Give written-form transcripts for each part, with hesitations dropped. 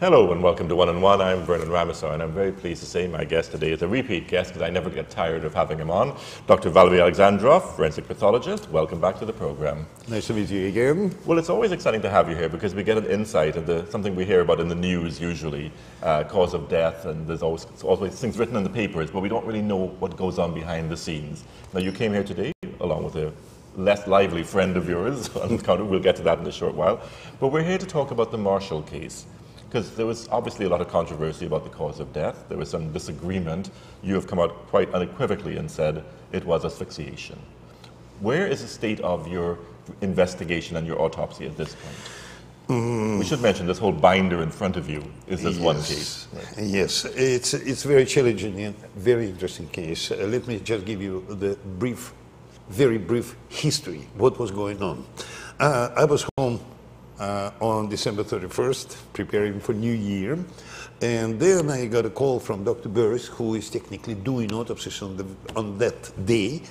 Hello and welcome to One on One. I'm Vernon Ramasar and I'm very pleased to say my guest today is a repeat guest because I never get tired of having him on. Dr. Valery forensic pathologist. Welcome back to the program. Nice to meet you again. Well, it's always exciting to have you here because we get an insight into something we hear about in the news usually, cause of death, and there's always things written in the papers, but we don't really know what goes on behind the scenes. Now, you came here today along with a less lively friend of yours. We'll get to that in a short while. But we're here to talk about the Marshall case, because there was obviously a lot of controversy about the cause of death. There was some disagreement. You have come out quite unequivocally and said it was asphyxiation. Where is the state of your investigation and your autopsy at this point? We should mention this whole binder in front of you is this one case. Right? Yes, it's very challenging and very interesting case. Let me just give you the very brief history, what was going on. I was home on December 31st, preparing for New Year. And then I got a call from Dr. Burris, who is technically doing autopsies on that day,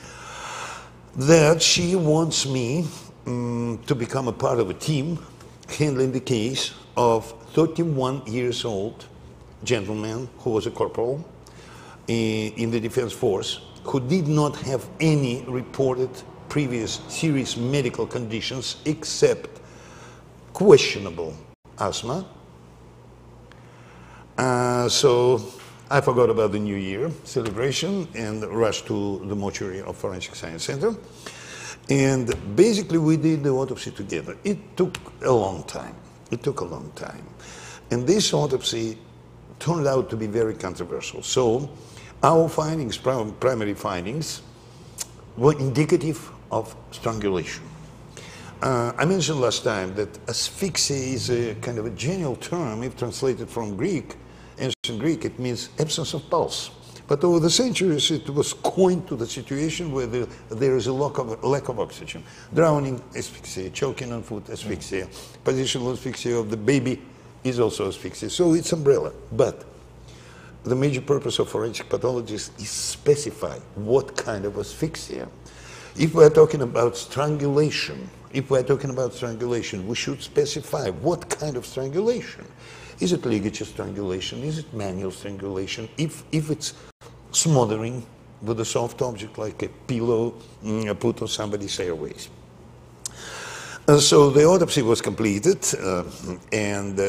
that she wants me to become a part of a team handling the case of 31 years old gentleman who was a corporal in the Defense Force, who did not have any reported previous serious medical conditions except questionable asthma. So I forgot about the New Year celebration and rushed to the mortuary of Forensic Science Center. And basically we did the autopsy together. It took a long time. And this autopsy turned out to be very controversial. So our findings, primary findings, were indicative of strangulation. I mentioned last time that asphyxia is a kind of a general term. If translated from Greek, ancient Greek, it means absence of pulse. But over the centuries, it was coined to the situation where there is a lack of oxygen. Drowning, asphyxia, choking on food, asphyxia, positional asphyxia of the baby is also asphyxia. So it's umbrella. But the major purpose of forensic pathologists is specify what kind of asphyxia. If we're talking about strangulation, we should specify what kind of strangulation. Is it ligature strangulation? Is it manual strangulation? If it's smothering with a soft object like a pillow put on somebody's airways. So the autopsy was completed and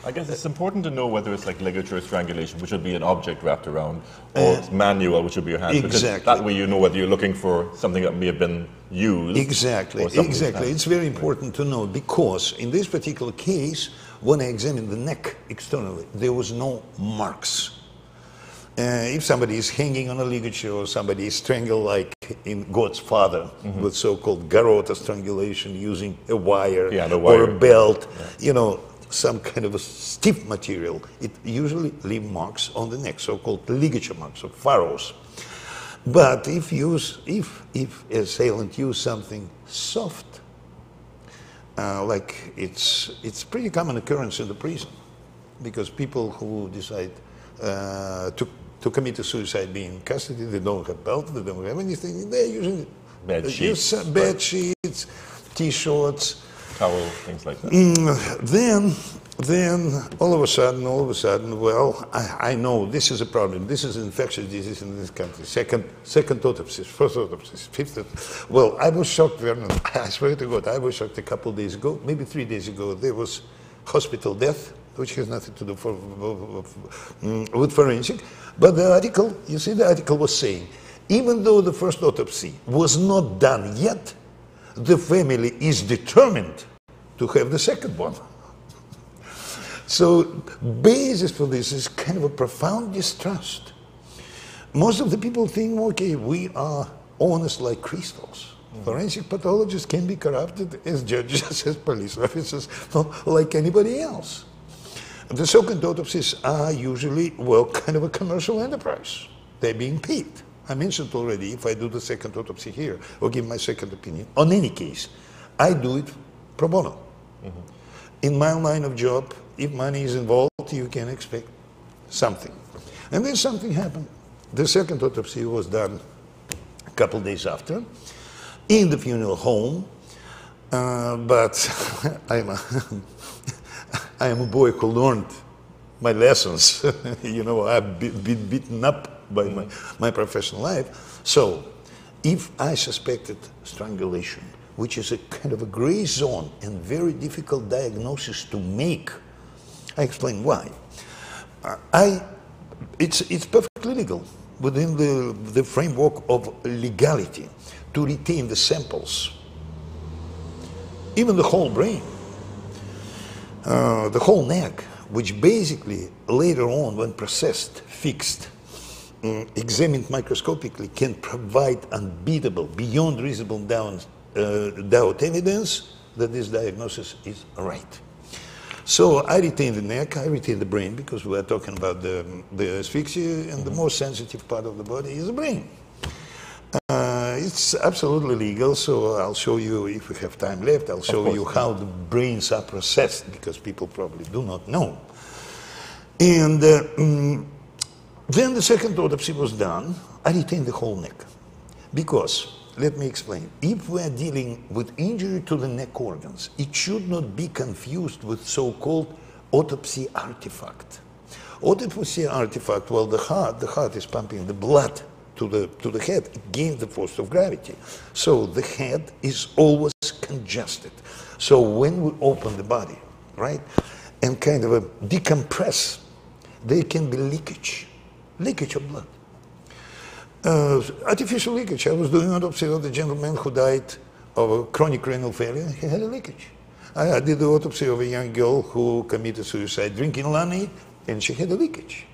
I guess it's important to know whether it's like ligature strangulation, which would be an object wrapped around, or manual, which would be your hand. Exactly. Because that way you know whether you're looking for something that may have been used. Exactly. It's very important to know, because in this particular case, when I examined the neck externally, there was no marks. If somebody is hanging on a ligature or somebody is strangled like in God's Father with so-called garrote strangulation using a wire, or a belt, you know, some kind of a stiff material, it usually leaves marks on the neck, so-called ligature marks or furrows. But if assailant use something soft, like it's pretty common occurrence in the prison, because people who decide to commit a suicide being in custody, they don't have belt, they don't have anything, they're using bed sheets, T-shirts, towel, things like that. Then all of a sudden, well, I know this is a problem. This is an infectious disease in this country. Second autopsy, first autopsy, fifth. Well, I was shocked, Vernon. I swear to God, I was shocked a couple of days ago, maybe 3 days ago. There was hospital death, which has nothing to do with forensic. But the article, you see, the article was saying, even though the first autopsy was not done yet, the family is determined to have the second one. So basis for this is kind of a profound distrust. Most of the people think, okay, we are honest like crystals. Forensic pathologists can be corrupted as judges, as police officers, like anybody else. The second autopsies are usually, well, kind of a commercial enterprise. They're being paid. I mentioned already, if I do the second autopsy here, or give my second opinion, on any case, I do it pro bono. In my line of job, if money is involved, you can expect something. And then something happened. The second autopsy was done a couple days after, in the funeral home, but I am a boy who learned my lessons. You know, I've been beaten up by my professional life. So, if I suspected strangulation, which is a kind of a gray zone and very difficult diagnosis to make, I explain why. It's perfectly legal within the framework of legality to retain the samples, even the whole brain, the whole neck, which basically later on, when processed, fixed, examined microscopically, can provide unbeatable, beyond reasonable doubt evidence that this diagnosis is right. So I retain the neck, I retain the brain, because we are talking about the asphyxia, and the most sensitive part of the body is the brain. It's absolutely legal, so I'll show you, if we have time left, I'll show you how the brains are processed, because people probably do not know. And then the second autopsy was done. I retained the whole neck, because, let me explain, if we are dealing with injury to the neck organs, it should not be confused with so-called autopsy artifact. Autopsy artifact, well, the heart is pumping the blood to the head against the force of gravity. So the head is always congested. So when we open the body, right, and kind of decompress, there can be leakage of blood. Artificial leakage. I was doing autopsy of the gentleman who died of a chronic renal failure. He had a leakage. I did the autopsy of a young girl who committed suicide drinking lemonade, and she had a leakage.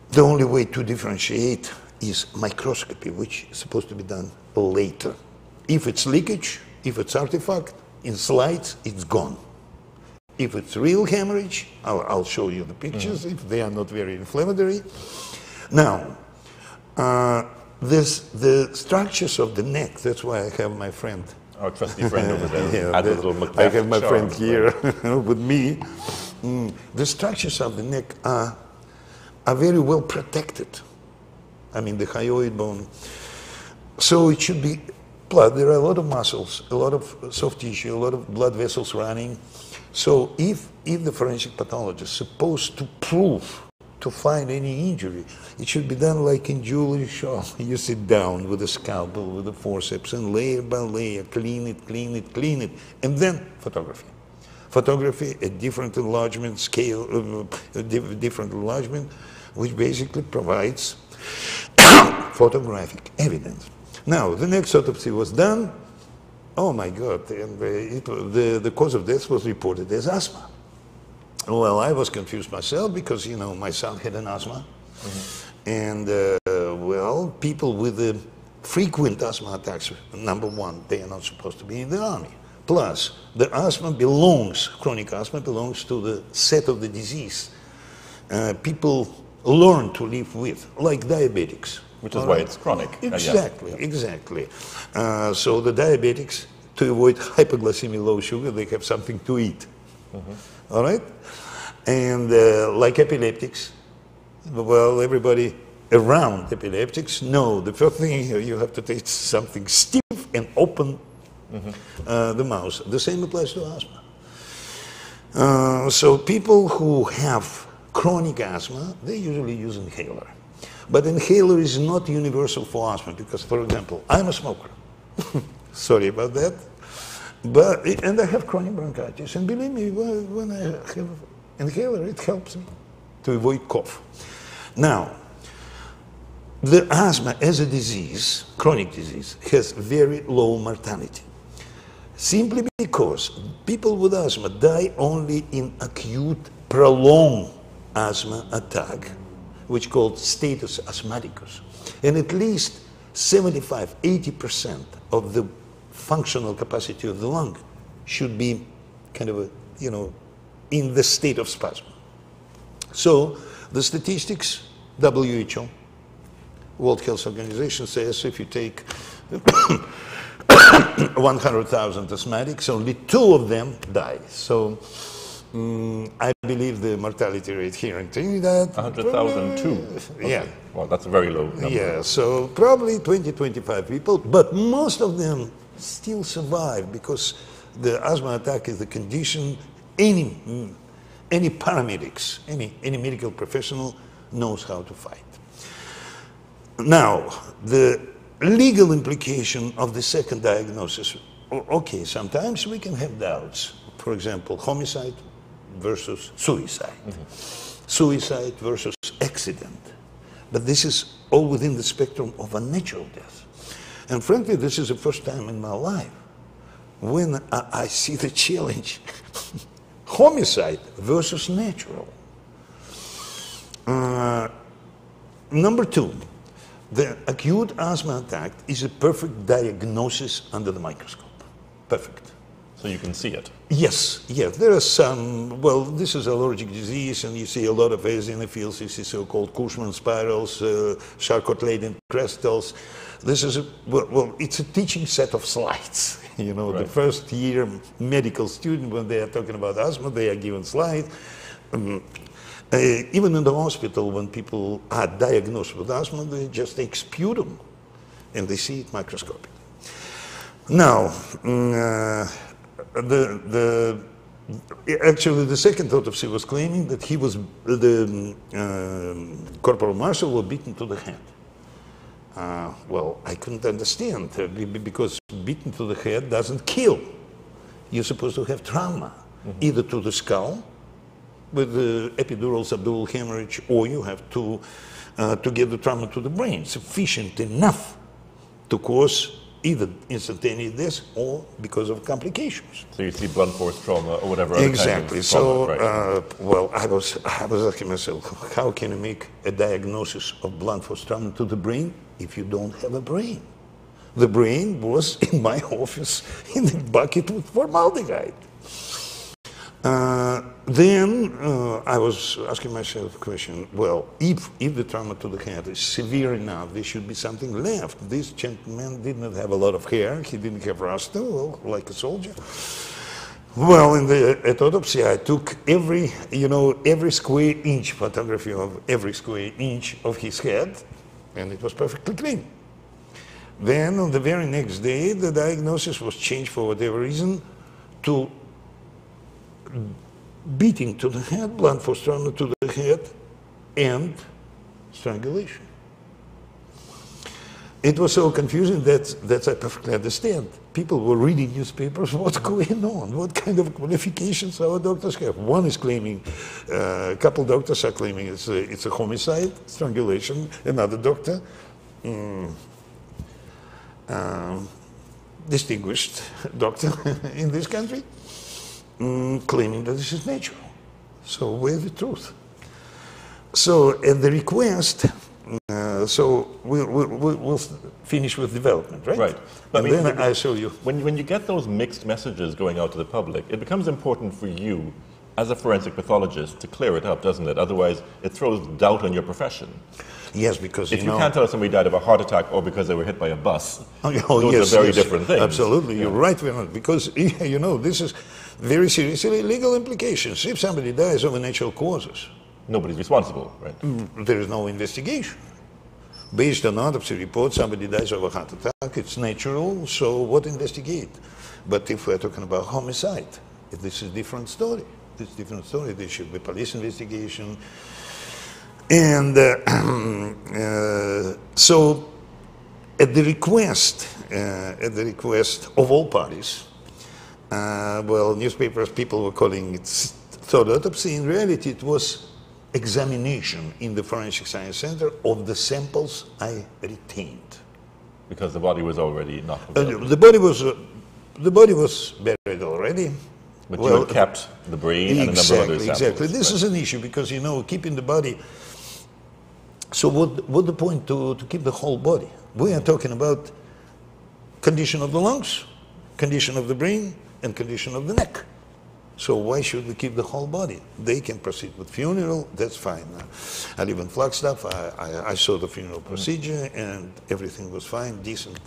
The only way to differentiate is microscopy, which is supposed to be done later. If it's leakage, if it's artifact, in slides, it's gone. If it's real hemorrhage, I'll show you the pictures, if they are not very inflammatory. Now, the structures of the neck, that's why I have my friend. Our trusty friend over there. Yeah, I have my friend here with me. The structures of the neck are very well protected. I mean, the hyoid bone. So it should be blood. There are a lot of muscles, a lot of soft tissue, a lot of blood vessels running. So if the forensic pathologist is supposed to prove, to find any injury, it should be done like in jewelry shop. You sit down with a scalpel, with a forceps, and layer by layer, clean it, and then photography. Photography at different enlargement scale, different enlargement, which basically provides photographic evidence. Now, the next autopsy was done. Oh my God, and the cause of death was reported as asthma. Well, I was confused myself because, you know, my son had an asthma. And, well, people with frequent asthma attacks, number one, they are not supposed to be in the army. Plus, the asthma belongs, chronic asthma belongs to the set of the disease people learn to live with, like diabetics. Which is why it's chronic. Exactly, exactly. So the diabetics, to avoid hypoglycemia, low sugar, they have something to eat. All right? And like epileptics, well, everybody around epileptics know the first thing you have to take something stiff and open the mouth. The same applies to asthma. So people who have chronic asthma, they usually use inhaler. But inhaler is not universal for asthma because, for example, I'm a smoker. Sorry about that. And I have chronic bronchitis. And believe me, when I have inhaler, it helps me to avoid cough. Now, the asthma as a disease, chronic disease, has very low mortality. Simply because people with asthma die only in acute, prolonged asthma attack, which is called status asthmaticus. And at least 75–80% of the functional capacity of the lung should be kind of, in the state of spasm. So the statistics, WHO, World Health Organization says if you take 100,000 asthmatics, only 2 of them die. So I believe the mortality rate here in Trinidad... 100,000 too? Okay. Yeah. Well, that's a very low number. Yeah, so probably 20–25 people, but most of them still survive because the asthma attack is the condition any paramedics, any medical professional knows how to fight. Now, the legal implication of the second diagnosis. Okay, sometimes we can have doubts. For example, homicide versus suicide. Suicide versus accident. But this is all within the spectrum of a natural death. And frankly, this is the first time in my life when I see the challenge. Homicide versus natural. Number two, the acute asthma attack is a perfect diagnosis under the microscope. Perfect. So you can see it. Yes, yes. There are some, well, this is allergic disease, and you see a lot of eosinophils, you see so-called Cushman spirals, Charcot-Leyden crystals. This is, well, it's a teaching set of slides. You know, right. The first year medical student, when they are talking about asthma, they are given slides. Even in the hospital, when people are diagnosed with asthma, they just take sputum, and they see it microscopically. Now, actually, the second autopsy was claiming that he was, the corporal marshal was beaten to the head. Well, I couldn't understand, because beaten to the head doesn't kill. You're supposed to have trauma, either to the skull, with the epidural subdural hemorrhage, or you have to get the trauma to the brain, sufficient enough to cause either instantaneous death or because of complications. So you see blunt force trauma or whatever. Exactly. So, right. Well, I was asking myself, how can you make a diagnosis of blunt force trauma to the brain if you don't have a brain? The brain was in my office in the bucket with formaldehyde. Then I was asking myself a question, well, if the trauma to the head is severe enough, there should be something left. This gentleman did not have a lot of hair, he didn't have rasta, well, like a soldier. Well, at autopsy, I took every square inch photography of every square inch of his head, and it was perfectly clean. Then on the very next day, the diagnosis was changed for whatever reason to beating to the head, blunt force trauma to the head, and strangulation. It was so confusing that I perfectly understand. People were reading newspapers, what's going on? What kind of qualifications our doctors have? One is claiming, a couple doctors are claiming it's a homicide, strangulation. Another doctor, distinguished doctor in this country, claiming that this is natural. So where's the truth? So at the request, so we'll finish with development, right? Right. But and then I'll show you. When you get those mixed messages going out to the public, it becomes important for you as a forensic pathologist to clear it up, doesn't it? Otherwise, it throws doubt on your profession. Yes, because if you can't tell us somebody died of a heart attack or because they were hit by a bus, those are very different things. Absolutely, you're right, because this is very seriously legal implications. If somebody dies of natural causes, nobody's responsible, right? There is no investigation. Based on autopsy report, somebody dies of a heart attack, it's natural, so what investigate? But if we're talking about homicide, this is a different story. This is a different story. There should be police investigation. And so at the request of all parties, well, newspapers, people were calling it third autopsy. In reality, it was examination in the Forensic Science Center of the samples I retained. Because the body was already not available. The body was buried already. But you had kept the brain and a number of other samples. Exactly. This is an issue because, keeping the body. So what the point to keep the whole body? We are talking about condition of the lungs, condition of the brain, and condition of the neck. So why should we keep the whole body? They can proceed with funeral, that's fine. I live in Flagstaff, I saw the funeral procedure and everything was fine, decent.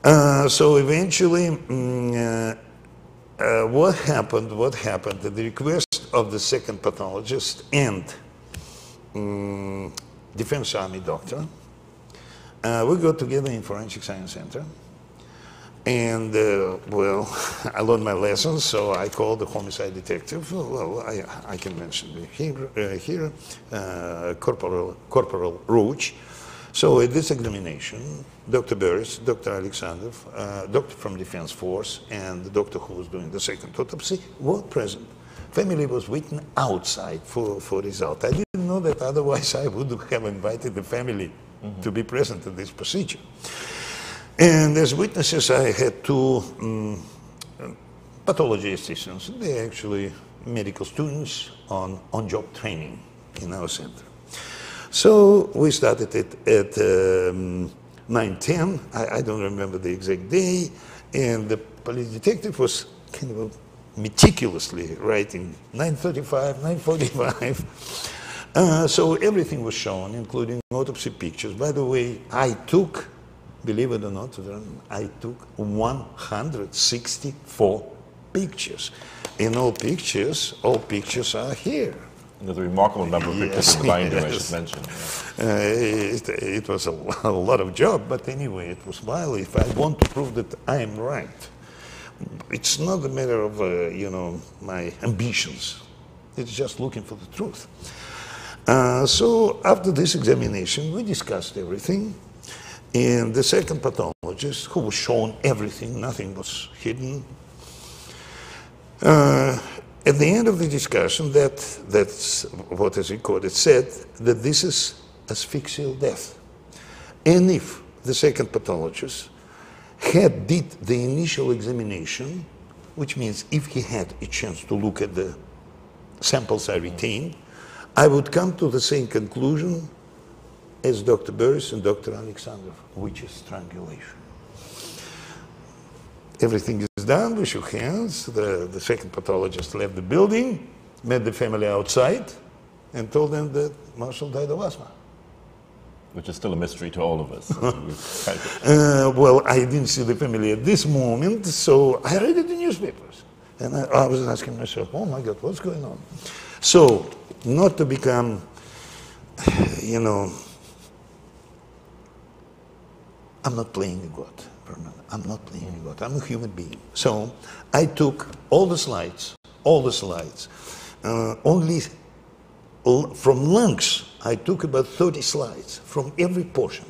So eventually, what happened at the request of the second pathologist and Defense Army doctor, we got together in Forensic Science Center And, well, I learned my lessons, so I called the homicide detective. Well, I can mention here Corporal Roach. So at this examination, Dr. Burris, Dr. Alexandrov, doctor from Defense Force, and the doctor who was doing the second autopsy were present. Family was waiting outside for result. I didn't know that, otherwise I would have invited the family to be present in this procedure. And as witnesses, I had two pathology assistants. They're actually medical students on-job training in our center. So we started it at 9:10. I don't remember the exact day. And the police detective was kind of meticulously writing 9:35, 9:45. So everything was shown, including autopsy pictures. By the way, I took, believe it or not, I took 164 pictures. And all pictures are here. There's a remarkable number of pictures in the binder, I should mention. It was a lot of job, but anyway, it was while if I want to prove that I am right. It's not a matter of, my ambitions. It's just looking for the truth. So after this examination, we discussed everything. And the second pathologist, who was shown everything, nothing was hidden. At the end of the discussion, that's what is recorded, said that this is asphyxial death. And if the second pathologist did the initial examination, which means if he had a chance to look at the samples I retained, I would come to the same conclusion as Dr. Burris and Dr. Alexandrov, which is strangulation. Everything is done, we shook hands, the second pathologist left the building, met the family outside, and told them that Marshall died of asthma. Which is still a mystery to all of us. Well, I didn't see the family at this moment, so I read it in the newspapers. And I was asking myself, oh my God, what's going on? So, not to become, I'm not playing a God. I'm not playing a God. I'm a human being. So I took all the slides, only from lungs. I took about 30 slides from every portion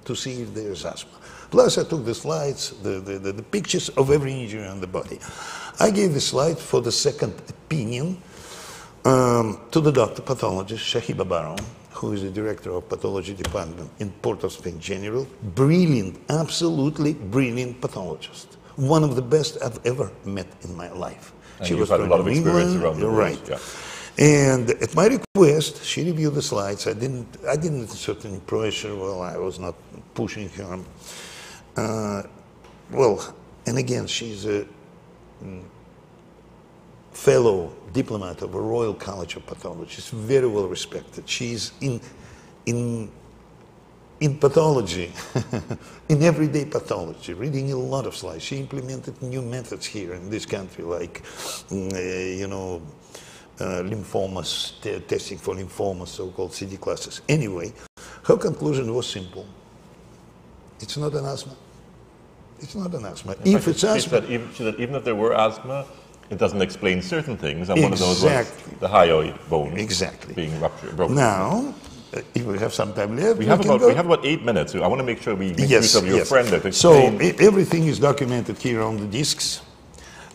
to see if there's asthma. Plus I took the slides, the pictures of every injury on the body. I gave the slide for the second opinion to the doctor pathologist, Shahiba Baron, who is the director of pathology department in Port of Spain General. Brilliant, absolutely brilliant pathologist. One of the best I've ever met in my life. And she was had a lot of experience around the world. Right. Yeah. And at my request, she reviewed the slides. I didn't exert any pressure. Well, I was not pushing her. And again, she's a fellow diplomat of a Royal College of Pathologists, very well respected. She's in pathology, in everyday pathology, reading a lot of slides. She implemented new methods here in this country, like, lymphomas, testing for lymphomas, so-called CD classes. Anyway, her conclusion was simple. It's not an asthma. It's not an asthma. If it's asthma... She said even if there were asthma, it doesn't explain certain things, and one of those was the hyoid bone being ruptured, broken. Now, if we have some time left, we have about 8 minutes. I want to make sure we make use of your friend to explain. So everything is documented here on the discs.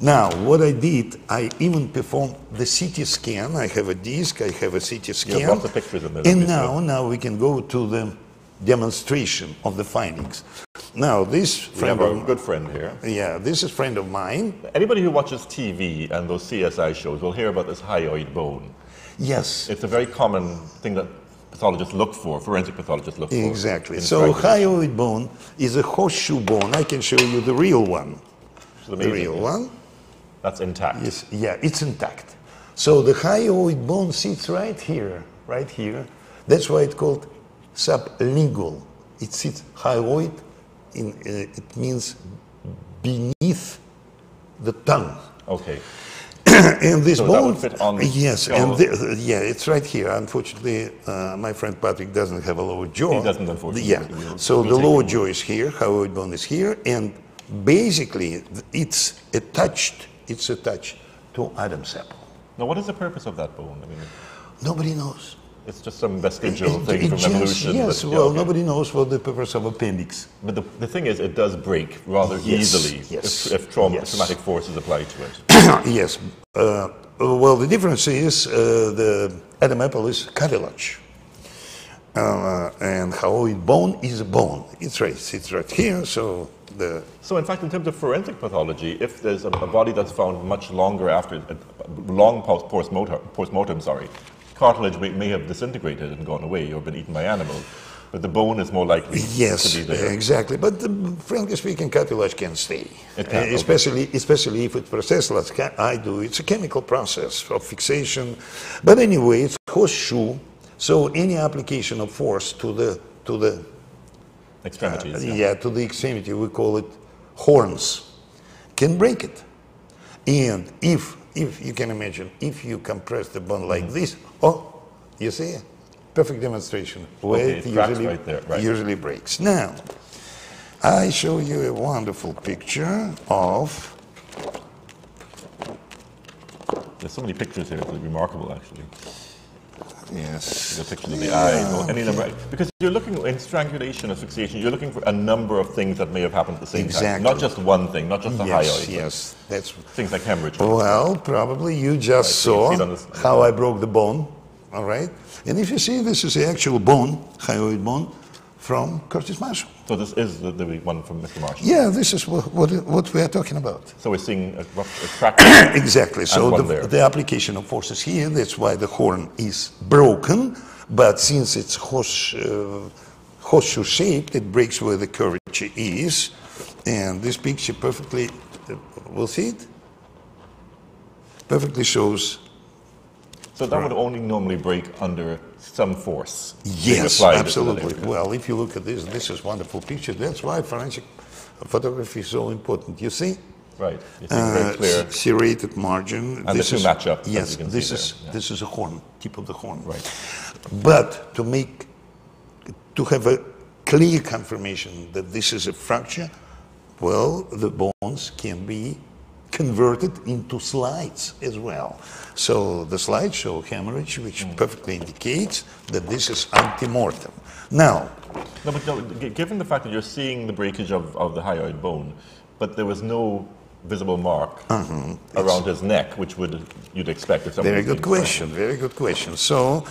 Now, what I did, I even performed the CT scan. I have a disc, I have a CT scan. You have lots of pictures in there. And now we can go to the demonstration of the findings. Now, this friend we have a good friend here. Yeah, this is a friend of mine. Anybody who watches TV and those CSI shows will hear about this hyoid bone. Yes. It's a very common thing that pathologists look for, forensic pathologists look for. Exactly. So hyoid bone is a horseshoe bone. I can show you the real one. The real one. That's intact. Yes, yeah, it's intact. So the hyoid bone sits right here, right here. That's why it's called sublingual. It sits hyoid. It means beneath the tongue. Okay. And this bone, that would fit on yes, and it's right here. Unfortunately, my friend Patrick doesn't have a lower jaw. He doesn't, unfortunately. Yeah. So the lower jaw is here, hyoid bone is here, and basically it's attached to Adam's apple. Now, what is the purpose of that bone? I mean, Nobody knows. it's just some vestigial thing from evolution. Yes, but, well, okay. nobody knows what the purpose of appendix. But the thing is, it does break rather Yes, easily yes, if traumatic force is applied to it. Yes. Well, the difference is the Adam apple is cartilage. And hyoid bone is a bone. It's right here, so So in fact, in terms of forensic pathology, if there's a body that's found much longer after, long post-mortem, cartilage may have disintegrated and gone away or been eaten by animals, but the bone is more likely to be there. Exactly. But frankly speaking, cartilage can stay, It can, especially if it's processed like I do. It's a chemical process of fixation. But anyway, it's horseshoe. So any application of force to the Extremities. to the extremity, we call it horns, can break it. And if you can imagine, if you compress the bone like this, you see, perfect demonstration where Okay, it usually, right there, right. usually breaks. Now, I show you a wonderful picture of. There's so many pictures here, it's remarkable actually. Yes. The pictures of the eyes, or any number. Because you're looking in strangulation, asphyxiation, you're looking for a number of things that may have happened at the same time. Not just one thing, not just a hyoid. Yes, that's. Things like hemorrhage. Well, probably you just saw how I broke the bone, all right? And if you see, this is the actual bone, hyoid bone, from Curtis Marshall. So this is the one from Mr. Marshall? Yeah, this is what we are talking about. So we're seeing a fracture. Exactly. So the application of force is here. That's why the horn is broken. But since it's horseshoe shaped, it breaks where the curvature is. And this picture perfectly, we'll see it? Perfectly shows. So that would only normally break under some force. Yes, absolutely. Well, if you look at this, this is a wonderful picture. That's why forensic photography is so important. You see? Right. You see very clear. Serrated margin. And the two match up. Yes, this is a horn, tip of the horn. Right. But to have a clear confirmation that this is a fracture, well, the bones can be converted into slides as well. So the slides show hemorrhage, which perfectly indicates that this is ante-mortem. Now, given the fact that you're seeing the breakage of the hyoid bone, but there was no visible mark around his neck, which you'd expect if somebody. Very good question. Very good question. So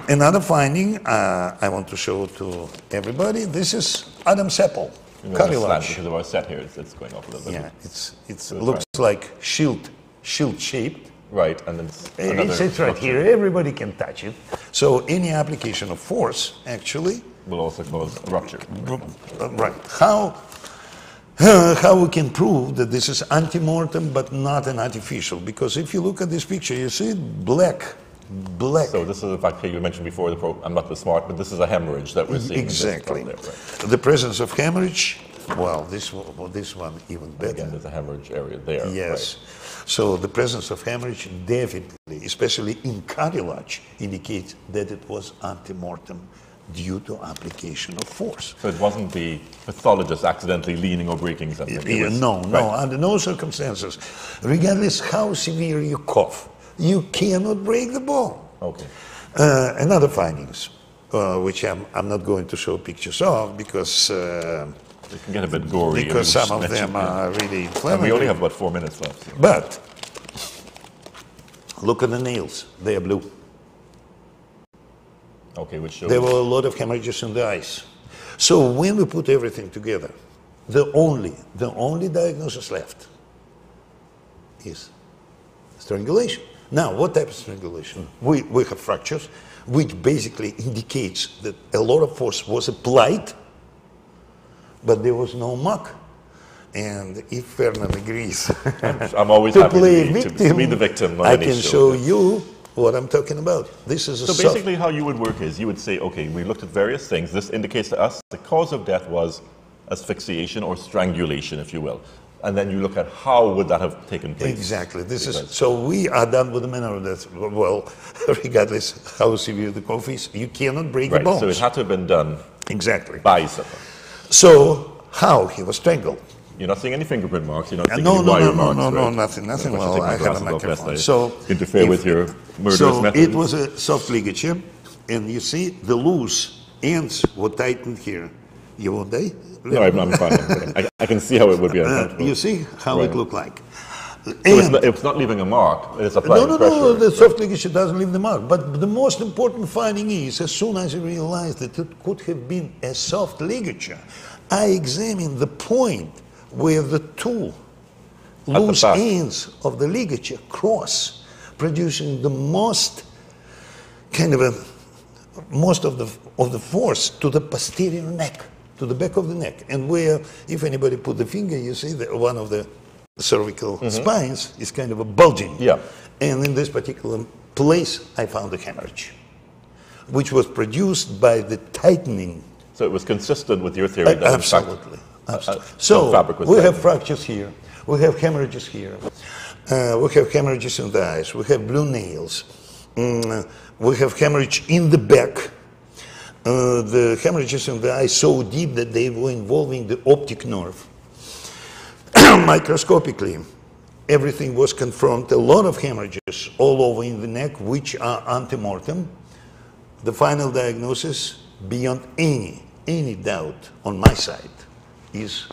another finding I want to show to everybody. This is Adam's apple. Cartilage. Because of our set here, it's going off a little bit. Yeah, it looks like shield shaped. Right, and then it's right here. Everybody can touch it. So any application of force actually will also cause a rupture. Right. How we can prove that this is ante-mortem but not an artificial? Because if you look at this picture, you see it black. So this is the fact you mentioned before. I'm not the smart, but this is a hemorrhage that we're seeing. Exactly. There, right? The presence of hemorrhage. Well, this one even better. Again, there's a hemorrhage area there. Yes. Right. So the presence of hemorrhage definitely, especially in cartilage, indicates that it was ante-mortem due to application of force. So it wasn't the pathologist accidentally leaning or breaking something? No, under no circumstances. Regardless how severe you cough, you cannot break the bone. Okay. Another findings, which I'm not going to show pictures of because it can get a bit gory. Because some of them are really inflammatory. And we only have about 4 minutes left. So. But look at the nails; they are blue. Okay, which shows there were a lot of hemorrhages in the eyes. So when we put everything together, the only diagnosis left is strangulation. Now, what type of strangulation? We have fractures, which basically indicates that a lot of force was applied, but there was no mark. And if Fernand agrees I'm always to happy play to be the victim. I can show you what I'm talking about. This is so basically how you would work is you would say, okay, we looked at various things. This indicates to us the cause of death was asphyxiation or strangulation, if you will. And then you look at how would that have taken place. Exactly. So we are done with the manner of death. Well, regardless how severe the cough is, you cannot break the bones. So it had to have been done exactly by someone. So how he was strangled. You're not seeing any fingerprint marks. You're not seeing No, any no, wire no, marks. no, no, right? nothing. Well, I have a microphone. So interfere with your murderous method. it was a soft ligature, and you see the loose ends were tightened here. You won't die? No, I'm fine. I can see how it would be uncomfortable. You see how Right. it looked like. So it's not leaving a mark. It's applying No, pressure. the soft ligature doesn't leave the mark. But the most important finding is, as soon as I realized that it could have been a soft ligature, I examined the point where the two loose ends of the ligature cross, producing the most of the force to the posterior neck, to the back of the neck, and where, if anybody put the finger, you see that one of the cervical spines is kind of a bulging. Yeah. And in this particular place, I found a hemorrhage, which was produced by the tightening. So it was consistent with your theory that Absolutely. in fact, So fabric was we have tightened. fractures here, we have hemorrhages here, we have hemorrhages in the eyes, we have blue nails, we have hemorrhage in the back. The hemorrhages in the eye so deep that they were involving the optic nerve. Microscopically, everything was confirmed. A lot of hemorrhages all over in the neck, which are antemortem. The final diagnosis, beyond any doubt on my side, is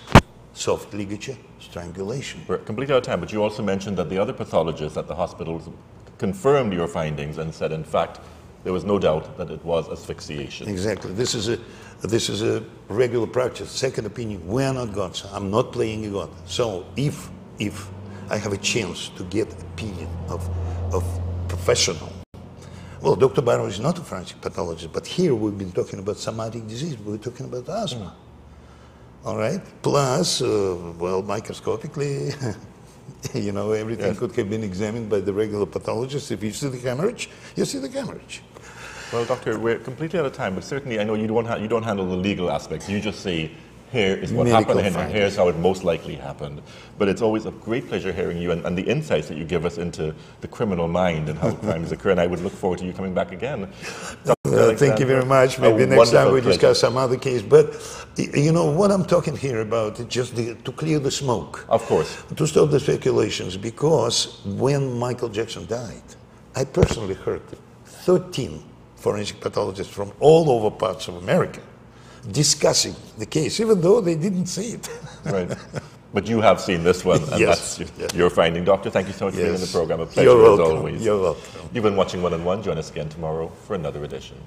soft ligature strangulation. We're completely out of time, but you also mentioned that the other pathologists at the hospital confirmed your findings and said, in fact, there was no doubt that it was asphyxiation. Exactly. This is a regular practice. Second opinion. We are not gods. I'm not playing a god. So if I have a chance to get opinion of professional, well, Dr. Barrow is not a forensic pathologist, but here we've been talking about somatic disease. We're talking about asthma. All right. Plus, well, microscopically, you know, everything could have been examined by the regular pathologist. If you see the hemorrhage, you see the hemorrhage. Well, Doctor, we're completely out of time, but certainly I know you don't handle the legal aspects. You just say, here is what happened, and here's how it most likely happened. But it's always a great pleasure hearing you and the insights that you give us into the criminal mind and how crimes occur, and I would look forward to you coming back again. Thank you very much. Maybe next time we discuss some other case. But, you know, what I'm talking here about is just to clear the smoke. Of course. To stop the speculations, because when Michael Jackson died, I personally heard 13 forensic pathologists from all over parts of America discussing the case, even though they didn't see it. Right. But you have seen this one, and Yes. that's your finding. Doctor, thank you so much for being in the program. A pleasure You're welcome. as always. You're welcome. You've been watching One on One. Join us again tomorrow for another edition.